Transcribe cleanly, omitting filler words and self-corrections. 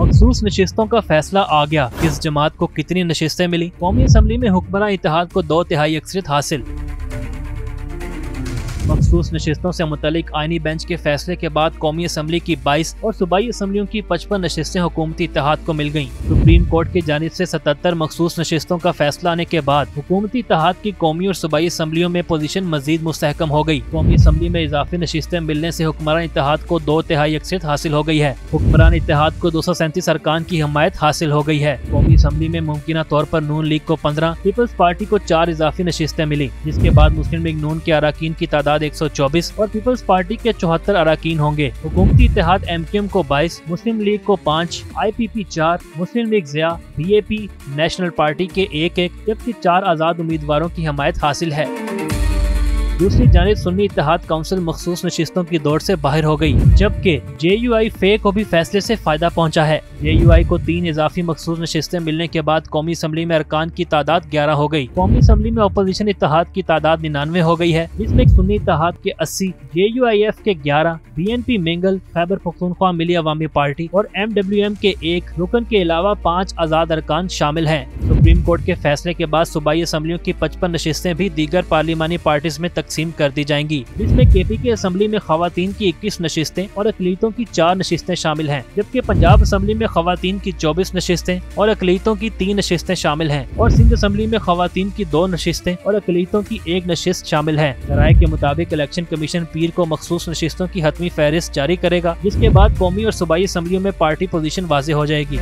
मखसूस नशिस्तों का फैसला आ गया, किस जमात को कितनी नशिस्तें मिली। कौमी असम्बली में हुक्मरान इत्तेहाद को 2/3 अक्सरियत हासिल। मखसूस नशिस्तों से मुतालिक आईनी बेंच के फैसले के बाद कौमी असम्बली की 22 और सूबाई असम्बलियों की 55 नशिस्तें हुकूमती इत्तेहाद को मिल गयी। सुप्रीम कोर्ट की जानिब से 77 मखसूस नशिस्तों का फैसला आने के बाद हुकूमती इत्तेहाद की कौमी और सूबाई असम्बलियों में पोजीशन मजीद मुस्तहकम हो गई। कौमी असम्बली में इजाफी नशिस्तें मिलने से हुक्मरान इत्तेहाद को 2/3 अक्सरियत हासिल हो गई है। हुक्मरान इत्तेहाद को 237 अरकान की हमायत हासिल हो गई है। कौमी असम्बली में मुमकिना तौर पर नून लीग को 15, पीपल्स पार्टी को 4 इजाफी नशिस्तें मिली, जिसके बाद मुस्लिम लीग नून के अरकान की तादाद 124 और पीपल्स पार्टी के 74 अरकान होंगे। हुकूमती इत्तेहाद MQM को 22, मुस्लिम लीग को 5, IPP 4, मुस्लिम लीग ज़िया, BAP, नेशनल पार्टी के 1-1 जबकि 4 आज़ाद उम्मीदवारों की हमायत हासिल है। दूसरी जानिब सुन्नी इत्तेहाद काउंसिल मखसूस नशिस्तों की दौड़ से बाहर हो गई, जबकि JUI फे को भी फैसले से फायदा पहुंचा है। JUI को 3 इजाफी मखसूस नशिस्तें मिलने के बाद कौमी असम्बली में अरकान की तादाद 11 हो गई। कौमी असम्बली में अपोजिशन इत्तेहाद की तादाद 99 हो गई है, जिसमें सुन्नी इत्तेहाद के 80, JUIF के 11, BNP मिंगल, खैबर पख्तूनख्वा मिली अवामी पार्टी और MWM के 1 रुकन के अलावा 5 आज़ाद अरकान शामिल हैं। सुप्रीम कोर्ट के फैसले के बाद सूबाई असम्बलियों की 55 नशिस्तें भी दीगर पार्लिमानी पार्टीज में तकसीम कर दी जाएंगी, जिसमें KP की असम्बली में खवातीन की 21 नशिस्तें और अकलीतों की 4 नशिस्तें शामिल हैं, जबकि पंजाब असम्बली में खवातीन की 24 नशिस्तें और अकलीतों की 3 नशिस्तें शामिल हैं और सिंध असम्बली में खवातीन की 2 नशिस्तें और अकलीतों की 1 नशिस्त शामिल है। राय के मुताबिक इलेक्शन कमीशन पीर को मखसूस नशिस्तों की हतमी फहरिस्त जारी करेगा, जिसके बाद कौमी और सूबाई असम्बलियों में पार्टी पोजीशन वाज़ेह हो जाएगी।